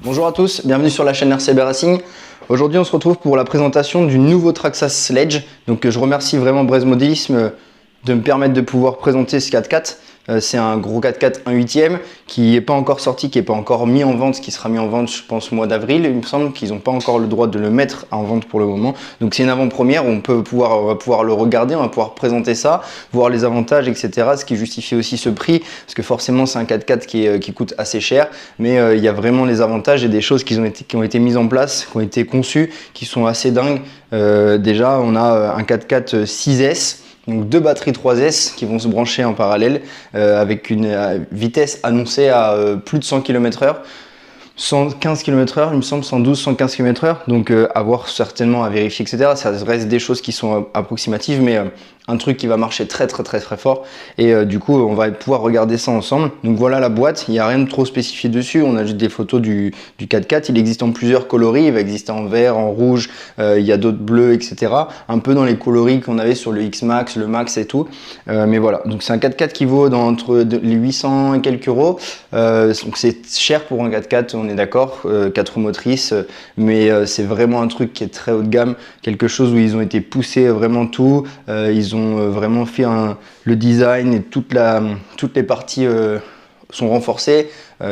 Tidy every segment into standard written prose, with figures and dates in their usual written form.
Bonjour à tous, bienvenue sur la chaîne RCB Racing. Aujourd'hui on se retrouve pour la présentation du nouveau Traxxas Sledge. Donc je remercie vraiment Breeze Modélisme de me permettre de pouvoir présenter ce 4x4. C'est un gros 4x4 1/8e qui n'est pas encore sorti, qui n'est pas encore mis en vente, qui sera mis en vente je pense au mois d'avril. Il me semble qu'ils n'ont pas encore le droit de le mettre en vente pour le moment. Donc c'est une avant-première, on va pouvoir le regarder, on va pouvoir présenter ça, voir les avantages, etc. Ce qui justifie aussi ce prix, parce que forcément c'est un 4x4 qui coûte assez cher, mais il y a vraiment les avantages et des choses qui ont été mises en place, qui ont été conçues, qui sont assez dingues. Déjà on a un 4x4 6S. Donc deux batteries 3S qui vont se brancher en parallèle avec une vitesse annoncée à plus de 100 km/h, 115 km/h, il me semble 112, 115 km/h. Donc à voir, certainement à vérifier, etc. Ça reste des choses qui sont approximatives, mais un truc qui va marcher très fort. Et du coup on va pouvoir regarder ça ensemble. Donc voilà la boîte, il n'y a rien de trop spécifié dessus, on a juste des photos du 4x4. Il existe en plusieurs coloris, il va exister en vert, en rouge, il y a d'autres bleus, etc. Un peu dans les coloris qu'on avait sur le X-Max, le Max et tout. Mais voilà, donc c'est un 4x4 qui vaut entre les 800 et quelques euros. Donc c'est cher pour un 4x4, on est d'accord, 4 roues motrices, mais c'est vraiment un truc qui est très haut de gamme, quelque chose où ils ont été poussés vraiment tout, ils ont vraiment fait le design et toutes les parties sont renforcées,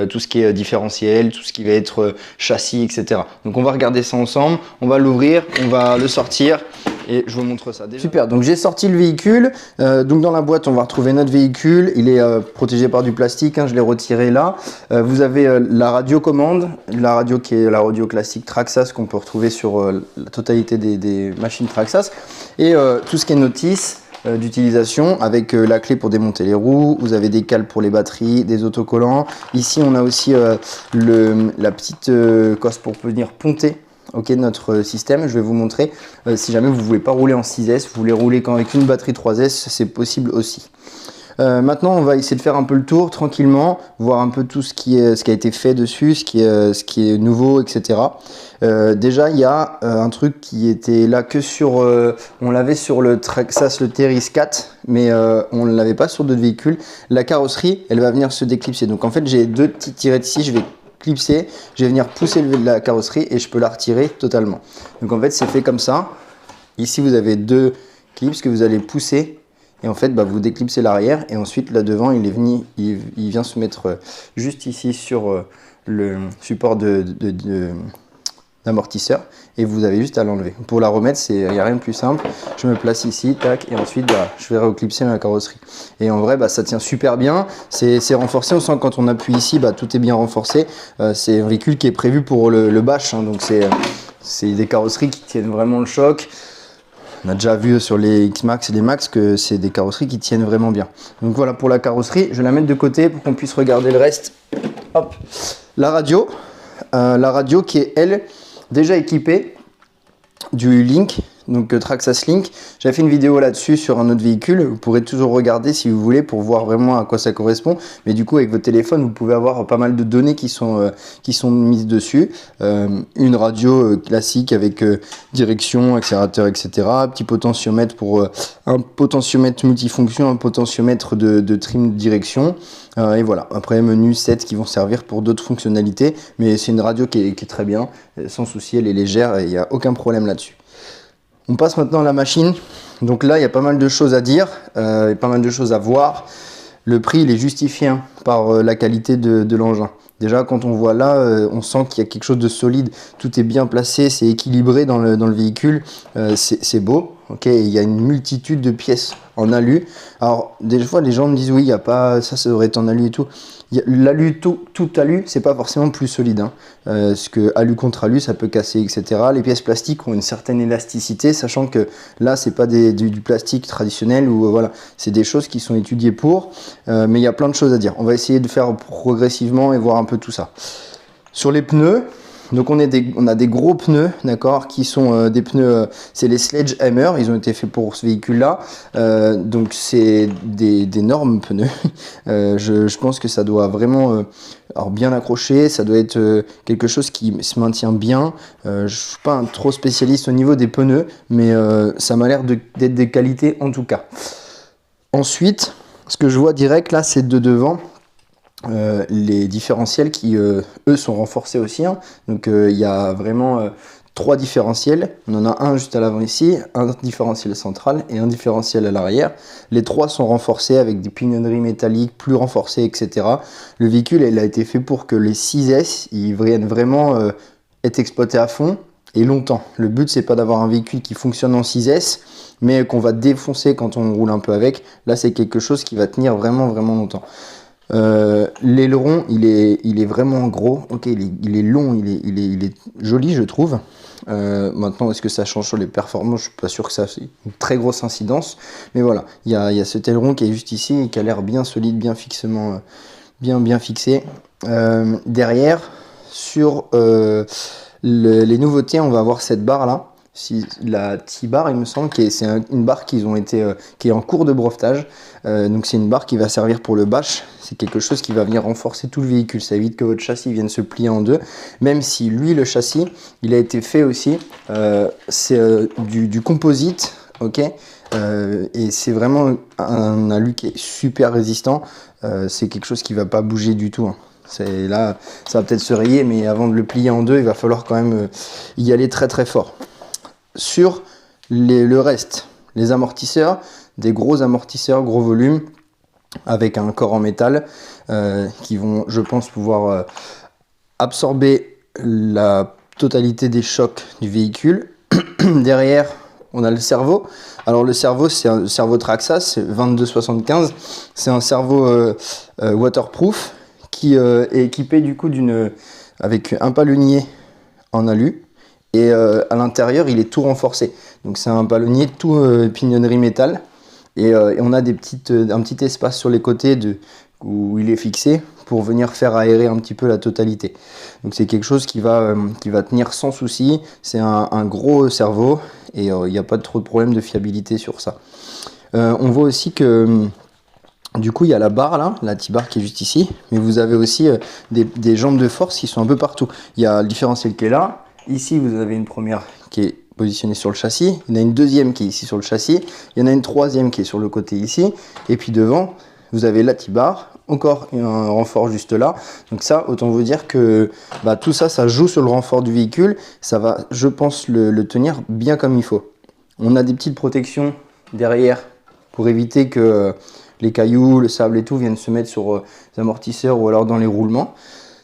tout ce qui est différentiel, tout ce qui va être châssis, etc. Donc on va regarder ça ensemble, on va l'ouvrir, on va le sortir et je vous montre ça déjà. Super, donc j'ai sorti le véhicule, donc dans la boîte on va retrouver notre véhicule, il est protégé par du plastique, hein, je l'ai retiré là. Vous avez la radiocommande, la radio qui est la radio classique Traxxas qu'on peut retrouver sur la totalité des machines Traxxas, et tout ce qui est notice d'utilisation avec la clé pour démonter les roues. Vous avez des cales pour les batteries, des autocollants. Ici on a aussi la petite cosse pour venir ponter notre système. Je vais vous montrer si jamais vous ne voulez pas rouler en 6S, vous voulez rouler avec une batterie 3S, c'est possible aussi. Maintenant on va essayer de faire un peu le tour tranquillement, voir un peu tout ce qui a été fait dessus, ce qui est nouveau, etc. Déjà il y a un truc qui était là que sur, on l'avait sur le Traxxas, le TRX 4, mais on ne l'avait pas sur d'autres véhicules. La carrosserie elle va venir se déclipser, donc en fait j'ai deux petites tirettes ici, je vais clipser, je vais venir pousser la carrosserie et je peux la retirer totalement. Donc en fait c'est fait comme ça. Ici vous avez deux clips que vous allez pousser. Et en fait, vous déclipsez l'arrière et ensuite là devant, il vient se mettre juste ici sur le support d'amortisseur et vous avez juste à l'enlever. Pour la remettre, il n'y a rien de plus simple. Je me place ici, tac, et ensuite je vais reclipser ma carrosserie. Et en vrai, ça tient super bien, c'est renforcé. On sent que quand on appuie ici, tout est bien renforcé. C'est un véhicule qui est prévu pour le bash, hein, donc c'est des carrosseries qui tiennent vraiment le choc. On a déjà vu sur les X-Max et les Max que c'est des carrosseries qui tiennent vraiment bien. Donc voilà pour la carrosserie, je vais la mettre de côté pour qu'on puisse regarder le reste. Hop, la radio qui est elle déjà équipée du Link, donc Traxxas Link. J'avais fait une vidéo là-dessus sur un autre véhicule, vous pourrez toujours regarder si vous voulez pour voir vraiment à quoi ça correspond, mais du coup avec votre téléphone vous pouvez avoir pas mal de données qui sont mises dessus. Une radio classique avec direction, accélérateur, etc. Petit potentiomètre pour un potentiomètre multifonction, un potentiomètre de trim de direction, et voilà. Après menu 7 qui vont servir pour d'autres fonctionnalités, mais c'est une radio qui est très bien, sans souci, elle est légère et il n'y a aucun problème là-dessus. On passe maintenant à la machine. Donc là, il y a pas mal de choses à dire, pas mal de choses à voir. Le prix, il est justifié par la qualité de l'engin. Déjà, quand on voit là, on sent qu'il y a quelque chose de solide. Tout est bien placé, c'est équilibré dans le véhicule. C'est beau. Il y a une multitude de pièces en alu. Alors, des fois, les gens me disent oui, il y a pas ça devrait être en alu et tout. L'alu, tout alu, c'est pas forcément plus solide. Parce que alu contre alu, ça peut casser, etc. Les pièces plastiques ont une certaine élasticité, sachant que là, c'est pas du plastique traditionnel, ou voilà, c'est des choses qui sont étudiées pour. Mais il y a plein de choses à dire. On va essayer de faire progressivement et voir un peu tout ça. Sur les pneus, Donc on a des gros pneus, d'accord, qui sont des pneus, c'est les Sledgehammer, ils ont été faits pour ce véhicule-là. Donc c'est d'énormes pneus. Je pense que ça doit vraiment alors bien accrocher, ça doit être quelque chose qui se maintient bien. Je suis pas un trop spécialiste au niveau des pneus, mais ça m'a l'air d'être des qualités en tout cas. Ensuite, ce que je vois direct là, c'est de devant. Les différentiels qui eux sont renforcés aussi, hein. Donc il y a vraiment 3 différentiels. On en a un juste à l'avant ici, un différentiel central et un différentiel à l'arrière. Les 3 sont renforcés avec des pignonneries métalliques plus renforcées, etc. Le véhicule il a été fait pour que les 6S ils viennent vraiment être exploités à fond et longtemps. Le but c'est pas d'avoir un véhicule qui fonctionne en 6S mais qu'on va défoncer quand on roule un peu avec. Là c'est quelque chose qui va tenir vraiment longtemps. L'aileron il est vraiment gros, ok, il est long, il est joli je trouve. Maintenant est-ce que ça change sur les performances, je suis pas sûr que ça ait une très grosse incidence, mais voilà, il y a cet aileron qui est juste ici et qui a l'air bien solide, bien fixement, bien fixé. Derrière sur les nouveautés, on va avoir cette barre là. La T-bar, il me semble que c'est une barre qui est en cours de brevetage. Donc c'est une barre qui va servir pour le bash. C'est quelque chose qui va venir renforcer tout le véhicule. Ça évite que votre châssis vienne se plier en deux. Même si lui, le châssis, il a été fait aussi. C'est du composite, ok. Et c'est vraiment un alu qui est super résistant. C'est quelque chose qui va pas bouger du tout, hein. Là, ça va peut-être se rayer, mais avant de le plier en deux, il va falloir quand même y aller très fort. Sur le reste, les amortisseurs, des gros amortisseurs, gros volume, avec un corps en métal, qui vont, je pense, pouvoir absorber la totalité des chocs du véhicule. Derrière, on a le servo. Alors le servo, c'est un servo Traxxas, c'est 2275. C'est un servo waterproof qui est équipé du coup avec un palonnier en alu. Et à l'intérieur, il est tout renforcé. Donc c'est un palonnier tout pignonnerie métal. Et on a un petit espace sur les côtés où il est fixé pour venir faire aérer un petit peu la totalité. Donc c'est quelque chose qui va tenir sans souci. C'est un gros servo et il n'y a pas trop de problème de fiabilité sur ça. On voit aussi que du coup il y a la barre là, la T-bar qui est juste ici. Mais vous avez aussi des jambes de force qui sont un peu partout. Il y a le différentiel qui est là. Ici, vous avez une première qui est positionnée sur le châssis. Il y en a une deuxième qui est ici sur le châssis. Il y en a une troisième qui est sur le côté ici. Et puis devant, vous avez la T-bar. Encore un renfort juste là. Donc ça, autant vous dire que tout ça, ça joue sur le renfort du véhicule. Ça va, je pense, le tenir bien comme il faut. On a des petites protections derrière pour éviter que les cailloux, le sable et tout viennent se mettre sur les amortisseurs ou alors dans les roulements.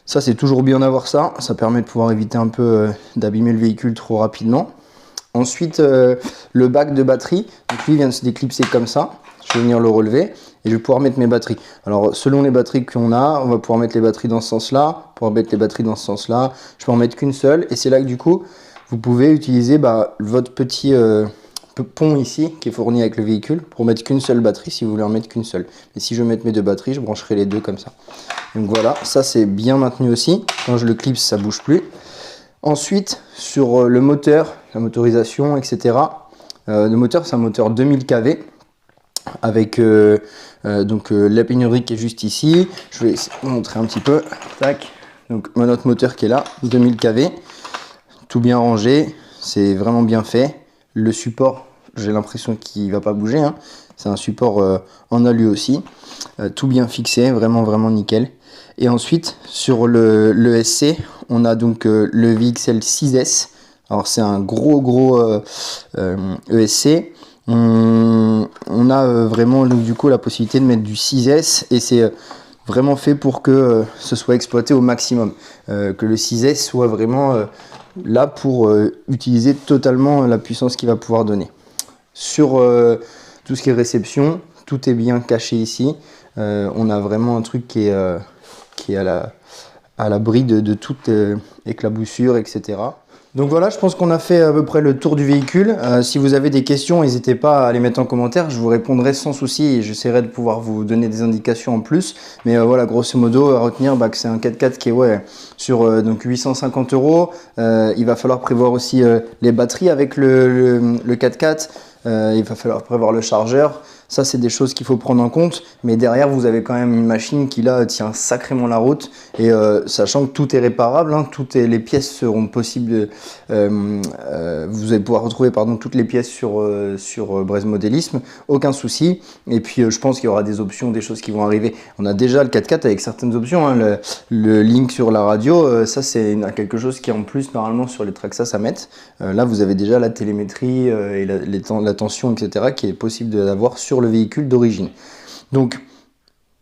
Ça, c'est toujours bien d'avoir ça. Ça permet de pouvoir éviter un peu d'abîmer le véhicule trop rapidement. Ensuite, le bac de batterie. Donc lui, il vient de se déclipser comme ça. Je vais venir le relever et je vais pouvoir mettre mes batteries. Alors, selon les batteries qu'on a, on va pouvoir mettre les batteries dans ce sens-là, pouvoir mettre les batteries dans ce sens-là. Je peux en mettre qu'une seule. Et c'est là que du coup, vous pouvez utiliser votre petit pont ici qui est fourni avec le véhicule pour mettre qu'une seule batterie si vous voulez en mettre qu'une seule. Mais si je veux mettre mes deux batteries, je brancherai les deux comme ça. Donc voilà, ça c'est bien maintenu aussi. Quand je le clipse, ça bouge plus. Ensuite, sur le moteur, la motorisation, etc. Le moteur, c'est un moteur 2000 kV avec la pénurie qui est juste ici. Je vais vous montrer un petit peu. Tac. Donc notre moteur qui est là, 2000 kV, tout bien rangé, c'est vraiment bien fait. Le support, j'ai l'impression qu'il va pas bouger, hein. C'est un support en alu aussi, tout bien fixé, vraiment nickel. Et ensuite sur le SC, on a donc le VXL 6S. Alors c'est un gros ESC. On a vraiment donc, du coup la possibilité de mettre du 6S et c'est vraiment fait pour que ce soit exploité au maximum, que le 6S soit vraiment là pour utiliser totalement la puissance qu'il va pouvoir donner. Sur tout ce qui est réception, tout est bien caché ici. On a vraiment un truc qui est à l'abri de toute éclaboussure, etc. Donc voilà, je pense qu'on a fait à peu près le tour du véhicule. Si vous avez des questions, n'hésitez pas à les mettre en commentaire. Je vous répondrai sans souci et j'essaierai de pouvoir vous donner des indications en plus. Mais voilà, grosso modo, à retenir que c'est un 4x4 qui est sur donc 850 €. Il va falloir prévoir aussi les batteries avec le 4x4. Il va falloir prévoir le chargeur. Ça, c'est des choses qu'il faut prendre en compte. Mais derrière, vous avez quand même une machine qui, là, tient sacrément la route. Et sachant que tout est réparable, hein, les pièces seront possibles. Vous allez pouvoir retrouver toutes les pièces sur Breise Modélisme. Aucun souci. Et puis, je pense qu'il y aura des options, des choses qui vont arriver. On a déjà le 4x4 avec certaines options. Hein, le link sur la radio, ça, c'est quelque chose qui est en plus, normalement, sur les Traxas à mettre. Là, vous avez déjà la télémétrie et la tension, etc., qui est possible d'avoir sur le véhicule d'origine. Donc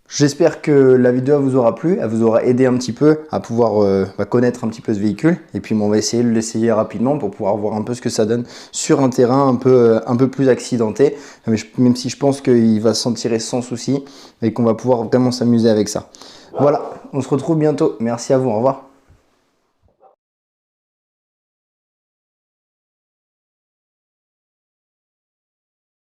j'espère que la vidéo vous aura plu, elle vous aura aidé un petit peu à pouvoir connaître un petit peu ce véhicule, et puis on va essayer de l'essayer rapidement pour pouvoir voir un peu ce que ça donne sur un terrain un peu plus accidenté, même si je pense qu'il va s'en tirer sans souci et qu'on va pouvoir vraiment s'amuser avec ça. Voilà, on se retrouve bientôt, merci à vous, au revoir.